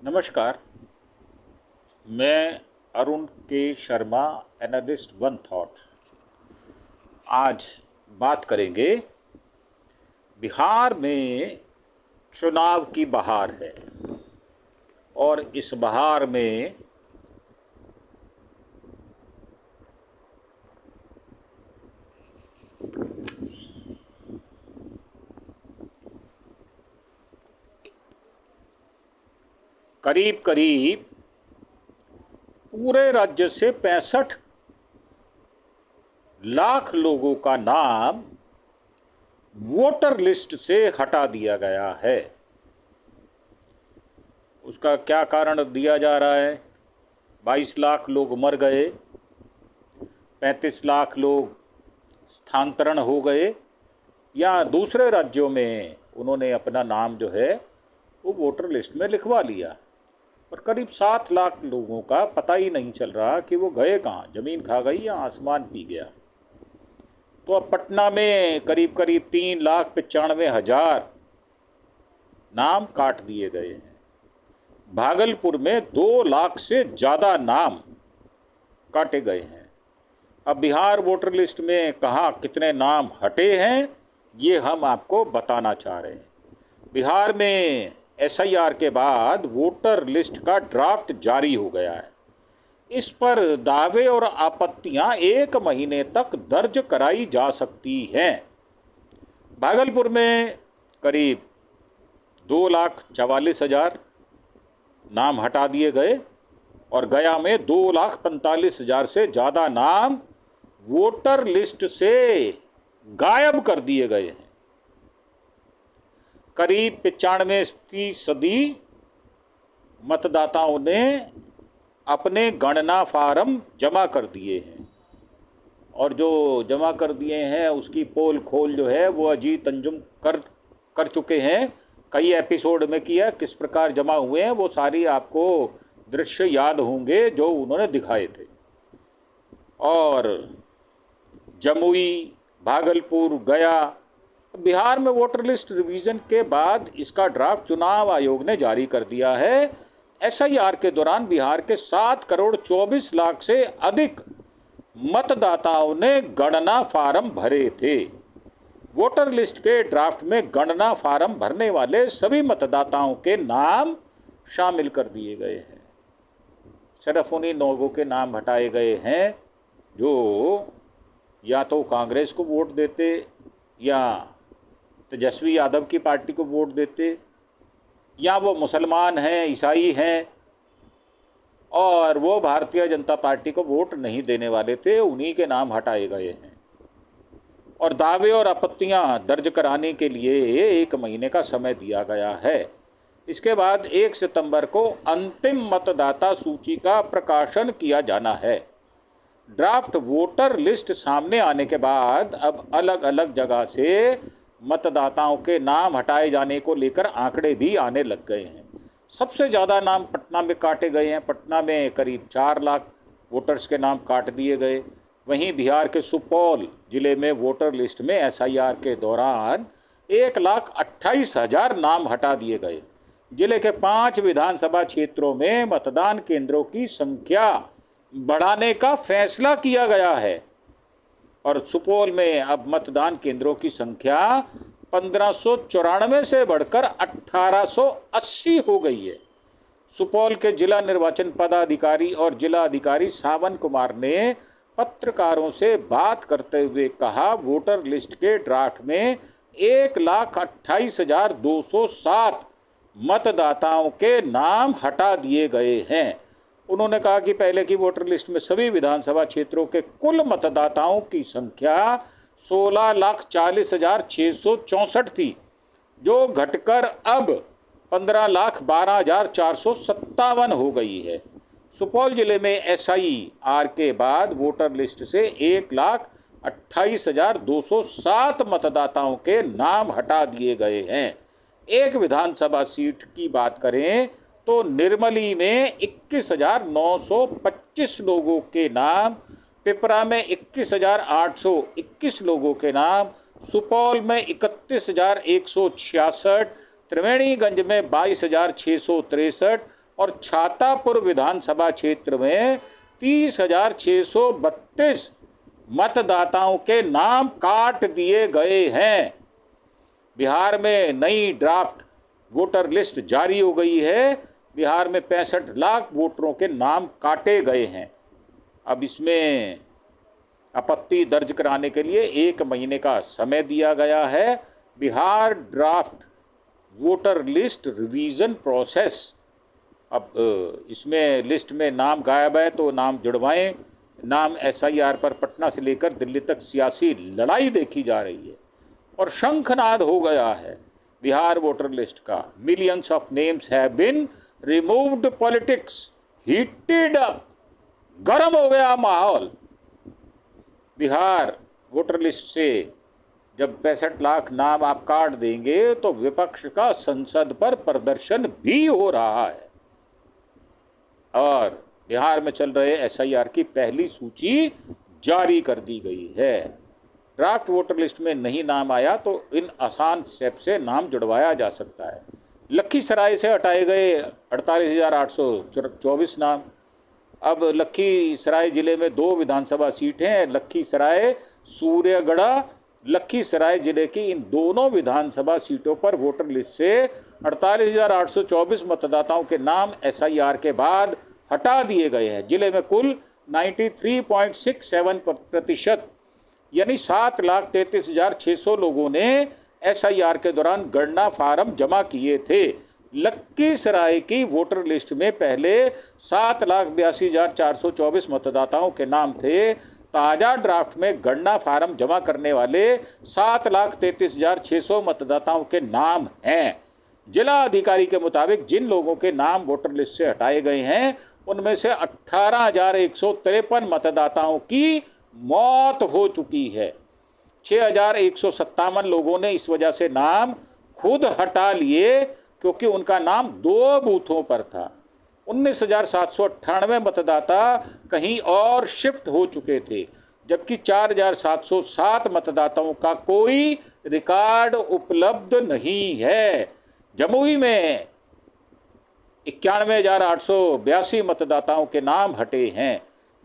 नमस्कार। मैं अरुण के शर्मा, एनालिस्ट वन थॉट। आज बात करेंगे, बिहार में चुनाव की बहार है और इस बहार में करीब करीब पूरे राज्य से 65 लाख लोगों का नाम वोटर लिस्ट से हटा दिया गया है। उसका क्या कारण दिया जा रहा है? 22 लाख लोग मर गए, 35 लाख लोग स्थानांतरण हो गए या दूसरे राज्यों में उन्होंने अपना नाम जो है वो वोटर लिस्ट में लिखवा लिया। और करीब 7 लाख लोगों का पता ही नहीं चल रहा कि वो गए कहाँ, ज़मीन खा गई या आसमान पी गया। तो अब पटना में करीब करीब 3,95,000 नाम काट दिए गए हैं। भागलपुर में 2 लाख से ज़्यादा नाम काटे गए हैं। अब बिहार वोटर लिस्ट में कहाँ कितने नाम हटे हैं ये हम आपको बताना चाह रहे हैं। बिहार में SIR के बाद वोटर लिस्ट का ड्राफ्ट जारी हो गया है। इस पर दावे और आपत्तियां 1 महीने तक दर्ज कराई जा सकती हैं। भागलपुर में करीब 2,44,000 नाम हटा दिए गए और गया में 2,45,000 से ज़्यादा नाम वोटर लिस्ट से गायब कर दिए गए हैं। करीब 95% मतदाताओं ने अपने गणना फार्म जमा कर दिए हैं और जो जमा कर दिए हैं उसकी पोल खोल जो है वो अजीत अंजुम कर चुके हैं। कई एपिसोड में किया, किस प्रकार जमा हुए हैं वो सारी आपको दृश्य याद होंगे जो उन्होंने दिखाए थे। और जमुई, भागलपुर, गया, बिहार में वोटर लिस्ट रिवीजन के बाद इसका ड्राफ्ट चुनाव आयोग ने जारी कर दिया है। SIR के दौरान बिहार के 7 करोड़ 24 लाख से अधिक मतदाताओं ने गणना फार्म भरे थे। वोटर लिस्ट के ड्राफ्ट में गणना फार्म भरने वाले सभी मतदाताओं के नाम शामिल कर दिए गए हैं। सिर्फ उन्हीं लोगों के नाम हटाए गए हैं जो या तो कांग्रेस को वोट देते या तेजस्वी यादव की पार्टी को वोट देते, या वो मुसलमान हैं, ईसाई हैं और वो भारतीय जनता पार्टी को वोट नहीं देने वाले थे, उन्हीं के नाम हटाए गए हैं। और दावे और आपत्तियां दर्ज कराने के लिए 1 महीने का समय दिया गया है। इसके बाद 1 सितंबर को अंतिम मतदाता सूची का प्रकाशन किया जाना है। ड्राफ्ट वोटर लिस्ट सामने आने के बाद अब अलग अलग जगह से मतदाताओं के नाम हटाए जाने को लेकर आंकड़े भी आने लग गए हैं। सबसे ज़्यादा नाम पटना में काटे गए हैं। पटना में करीब 4 लाख वोटर्स के नाम काट दिए गए। वहीं बिहार के सुपौल जिले में वोटर लिस्ट में SIR के दौरान 1,28,000 नाम हटा दिए गए। जिले के 5 विधानसभा क्षेत्रों में मतदान केंद्रों की संख्या बढ़ाने का फैसला किया गया है और सुपौल में अब मतदान केंद्रों की संख्या 1594 से बढ़कर 1880 हो गई है। सुपौल के जिला निर्वाचन पदाधिकारी और जिला अधिकारी सावन कुमार ने पत्रकारों से बात करते हुए कहा, वोटर लिस्ट के ड्राफ्ट में 1,28,207 मतदाताओं के नाम हटा दिए गए हैं। उन्होंने कहा कि पहले की वोटर लिस्ट में सभी विधानसभा क्षेत्रों के कुल मतदाताओं की संख्या 16,40,664 थी, जो घटकर अब 15,12,457 हो गई है। सुपौल जिले में SIR के बाद वोटर लिस्ट से 1,28,207 मतदाताओं के नाम हटा दिए गए हैं। एक विधानसभा सीट की बात करें तो निर्मली में 21,925 लोगों के नाम, पिपरा में 21,821 लोगों के नाम, सुपौल में 31,166, त्रिवेणीगंज में 22,663, और छातापुर विधानसभा क्षेत्र में 30,632 मतदाताओं के नाम काट दिए गए हैं। बिहार में नई ड्राफ्ट वोटर लिस्ट जारी हो गई है। बिहार में 65 लाख वोटरों के नाम काटे गए हैं। अब इसमें आपत्ति दर्ज कराने के लिए 1 महीने का समय दिया गया है। Bihar draft voter list revision process. अब इसमें लिस्ट में नाम गायब है तो नाम जुड़वाएं। नाम SIR पर पटना से लेकर दिल्ली तक सियासी लड़ाई देखी जा रही है और शंखनाद हो गया है बिहार वोटर लिस्ट का। Millions of names have been removed, politics heated up, गर्म हो गया माहौल। बिहार वोटर लिस्ट से जब 65 लाख नाम आप काट देंगे तो विपक्ष का संसद पर प्रदर्शन भी हो रहा है। और बिहार में चल रहे SIR की पहली सूची जारी कर दी गई है। ड्राफ्ट वोटर लिस्ट में नहीं नाम आया तो इन आसान स्टेप से नाम जुड़वाया जा सकता है। लखीसराय से हटाए गए 48,824 नाम। अब लखीसराय जिले में 2 विधानसभा सीटें हैं, लखीसराय सूर्यगढ़ा। लखीसराय जिले की इन दोनों विधानसभा सीटों पर वोटर लिस्ट से 48,824 मतदाताओं के नाम SIR के बाद हटा दिए गए हैं। जिले में कुल 93.67% यानी 7,33,600 लोगों ने SIR के दौरान गणना फार्म जमा किए थे। लखीसराय की वोटर लिस्ट में पहले 7,82,424 मतदाताओं के नाम थे। ताज़ा ड्राफ्ट में गणना फार्म जमा करने वाले 7,33,600 मतदाताओं के नाम हैं। जिला अधिकारी के मुताबिक जिन लोगों के नाम वोटर लिस्ट से हटाए गए हैं उनमें से 18,153 मतदाताओं की मौत हो चुकी है। 6,157 लोगों ने इस वजह से नाम खुद हटा लिए क्योंकि उनका नाम 2 बूथों पर था। 19,798 मतदाता कहीं और शिफ्ट हो चुके थे, जबकि 4,707 मतदाताओं का कोई रिकॉर्ड उपलब्ध नहीं है। जमुई में 91,882 मतदाताओं के नाम हटे हैं।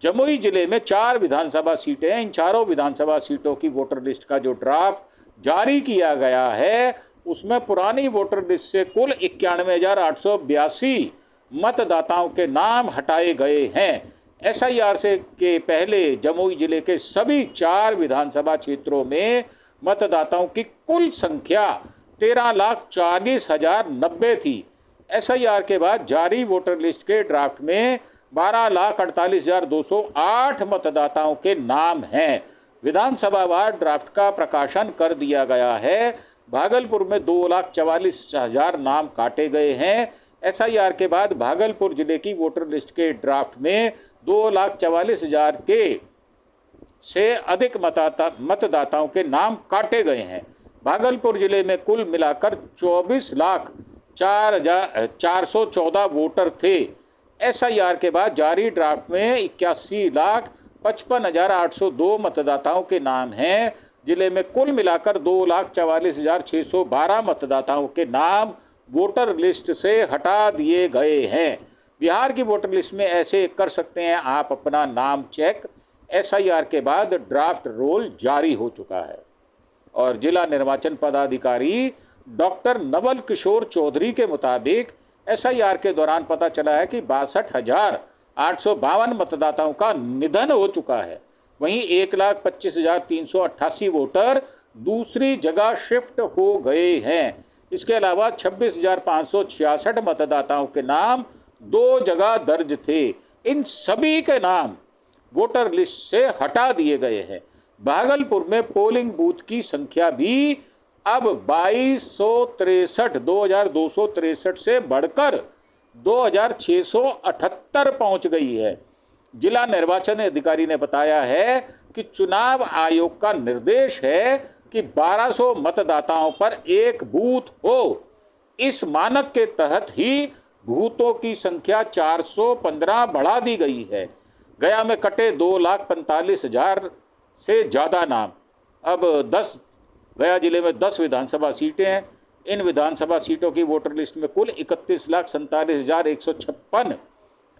जमुई जिले में 4 विधानसभा सीटें हैं। इन चारों विधानसभा सीटों की वोटर लिस्ट का जो ड्राफ्ट जारी किया गया है उसमें पुरानी वोटर लिस्ट से कुल 91,882 मतदाताओं के नाम हटाए गए हैं। SIR से के पहले जमुई जिले के सभी 4 विधानसभा क्षेत्रों में मतदाताओं की कुल संख्या 13,40,090 थी। SIR के बाद जारी वोटर लिस्ट के ड्राफ्ट में 12,48,208 मतदाताओं के नाम हैं। विधानसभावार ड्राफ्ट का प्रकाशन कर दिया गया है। भागलपुर में 2,44,000 नाम काटे गए हैं। SIR के बाद भागलपुर जिले की वोटर लिस्ट के ड्राफ्ट में 2,44,000 के से अधिक मतदाताओं के नाम काटे गए हैं। भागलपुर जिले में कुल मिलाकर 24,04,414 वोटर थे। SIR के बाद जारी ड्राफ्ट में 81,55,802 मतदाताओं के नाम हैं। जिले में कुल मिलाकर 2,44,612 मतदाताओं के नाम वोटर लिस्ट से हटा दिए गए हैं। बिहार की वोटर लिस्ट में ऐसे कर सकते हैं आप अपना नाम चेक। SIR के बाद ड्राफ्ट रोल जारी हो चुका है और जिला निर्वाचन पदाधिकारी डॉक्टर नवल किशोर चौधरी के मुताबिक SIR के दौरान पता चला है कि 62,852 मतदाताओं का निधन हो चुका है। वहीं 1,25,388 वोटर दूसरी जगह शिफ्ट हो गए हैं। इसके अलावा 26,566 मतदाताओं के नाम 2 जगह दर्ज थे। इन सभी के नाम वोटर लिस्ट से हटा दिए गए हैं। भागलपुर में पोलिंग बूथ की संख्या भी अब 2,263 से बढ़कर 2,678 पहुंच गई है। जिला निर्वाचन अधिकारी ने बताया है कि चुनाव आयोग का निर्देश है कि 1200 मतदाताओं पर एक बूथ हो। इस मानक के तहत ही बूथों की संख्या 415 बढ़ा दी गई है। गया में कटे 2,45,000 से ज़्यादा नाम। अब गया जिले में 10 विधानसभा सीटें हैं। इन विधानसभा सीटों की वोटर लिस्ट में कुल 31,47,156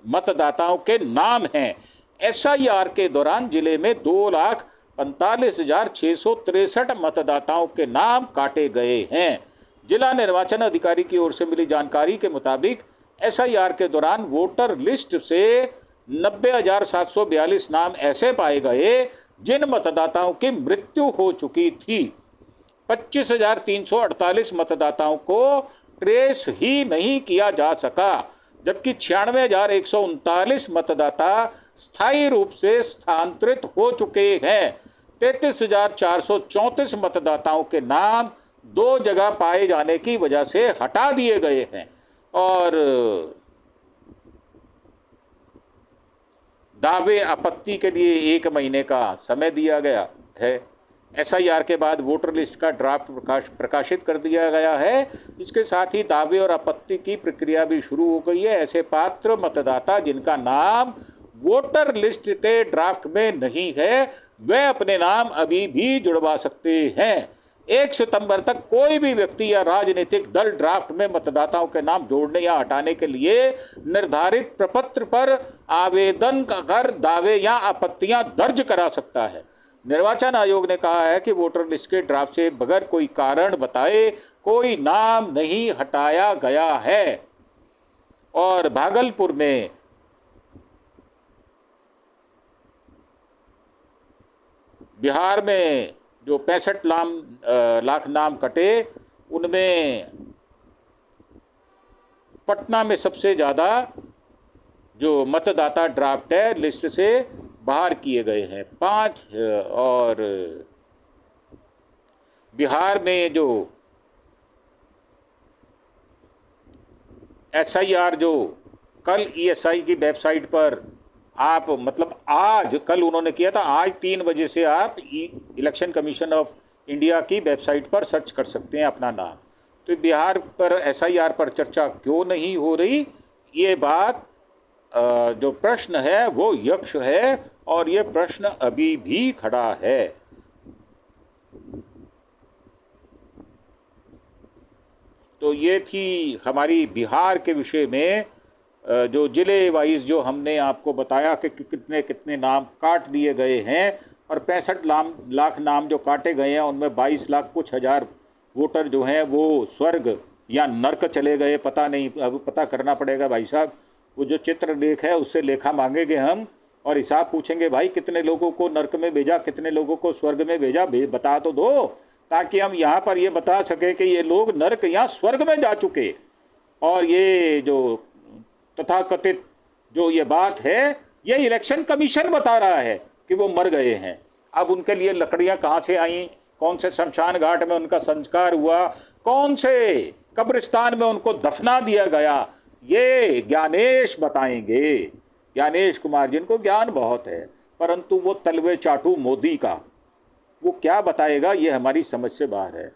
मतदाताओं के नाम हैं। SIR के दौरान जिले में 2,45,663 मतदाताओं के नाम काटे गए हैं। जिला निर्वाचन अधिकारी की ओर से मिली जानकारी के मुताबिक SIR के दौरान वोटर लिस्ट से 90,742 नाम ऐसे पाए गए जिन मतदाताओं की मृत्यु हो चुकी थी। 25,348 मतदाताओं को ट्रेस ही नहीं किया जा सका, जबकि 96,139 मतदाता स्थायी रूप से स्थानांतरित हो चुके हैं। 33,434 मतदाताओं के नाम 2 जगह पाए जाने की वजह से हटा दिए गए हैं और दावे आपत्ति के लिए 1 महीने का समय दिया गया है। SIR के बाद वोटर लिस्ट का ड्राफ्ट प्रकाशित कर दिया गया है। इसके साथ ही दावे और आपत्ति की प्रक्रिया भी शुरू हो गई है। ऐसे पात्र मतदाता जिनका नाम वोटर लिस्ट के ड्राफ्ट में नहीं है, वे अपने नाम अभी भी जुड़वा सकते हैं। 1 सितंबर तक कोई भी व्यक्ति या राजनीतिक दल ड्राफ्ट में मतदाताओं के नाम जोड़ने या हटाने के लिए निर्धारित प्रपत्र पर आवेदन कर दावे या आपत्तियां दर्ज करा सकता है। निर्वाचन आयोग ने कहा है कि वोटर लिस्ट के ड्राफ्ट से बगैर कोई कारण बताए कोई नाम नहीं हटाया गया है। और भागलपुर में बिहार में जो 65 लाख नाम कटे, उनमें पटना में सबसे ज़्यादा जो मतदाता ड्राफ्ट है लिस्ट से बाहर किए गए हैं 5। और बिहार में जो SIR जो कल ESI की वेबसाइट पर आप आज कल उन्होंने किया था, आज 3 बजे से आप इलेक्शन कमीशन ऑफ इंडिया की वेबसाइट पर सर्च कर सकते हैं अपना नाम। तो बिहार पर SIR पर चर्चा क्यों नहीं हो रही, ये बात जो प्रश्न है वो यक्ष है और ये प्रश्न अभी भी खड़ा है। तो ये थी हमारी बिहार के विषय में जो जिले वाइज जो हमने आपको बताया कि कितने कितने नाम काट दिए गए हैं और 65 लाख नाम जो काटे गए हैं उनमें 22 लाख कुछ हजार वोटर जो हैं वो स्वर्ग या नर्क चले गए, पता नहीं, अब पता करना पड़ेगा भाई साहब। वो जो चित्रलेख है उससे लेखा मांगेंगे हम और हिसाब पूछेंगे, भाई कितने लोगों को नर्क में भेजा, कितने लोगों को स्वर्ग में भेजा, बता तो दो, ताकि हम यहाँ पर ये बता सके कि ये लोग नर्क या स्वर्ग में जा चुके। और ये जो तथाकथित जो ये बात है, ये इलेक्शन कमीशन बता रहा है कि वो मर गए हैं। अब उनके लिए लकड़ियां कहाँ से आई, कौन से शमशान घाट में उनका संस्कार हुआ, कौन से कब्रिस्तान में उनको दफना दिया गया, ये ज्ञानेश बताएंगे। ज्ञानेश कुमार, जिनको ज्ञान बहुत है, परंतु वो तलवे चाटू मोदी का, वो क्या बताएगा ये हमारी समझ से बाहर है।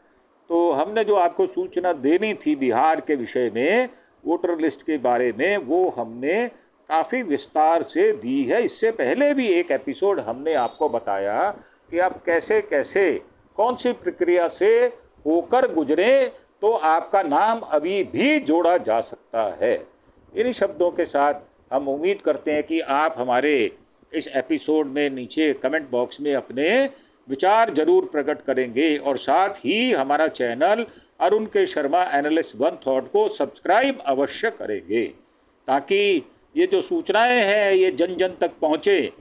तो हमने जो आपको सूचना देनी थी बिहार के विषय में, वोटर लिस्ट के बारे में, वो हमने काफ़ी विस्तार से दी है। इससे पहले भी एक एपिसोड हमने आपको बताया कि आप कैसे कैसे कौन सी प्रक्रिया से होकर गुजरे तो आपका नाम अभी भी जोड़ा जा सकता है। इन शब्दों के साथ हम उम्मीद करते हैं कि आप हमारे इस एपिसोड में नीचे कमेंट बॉक्स में अपने विचार जरूर प्रकट करेंगे और साथ ही हमारा चैनल अरुण के शर्मा एनालिस्ट वन थॉट को सब्सक्राइब अवश्य करेंगे, ताकि ये जो सूचनाएं हैं ये जन जन तक पहुँचे।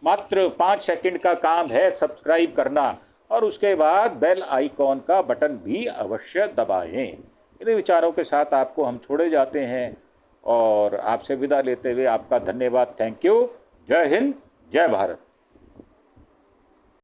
मात्र 5 सेकंड का काम है सब्सक्राइब करना और उसके बाद बेल आइकॉन का बटन भी अवश्य दबाएं। इन विचारों के साथ आपको हम छोड़े जाते हैं और आपसे विदा लेते हुए आपका धन्यवाद। Thank you. जय हिंद, जय भारत।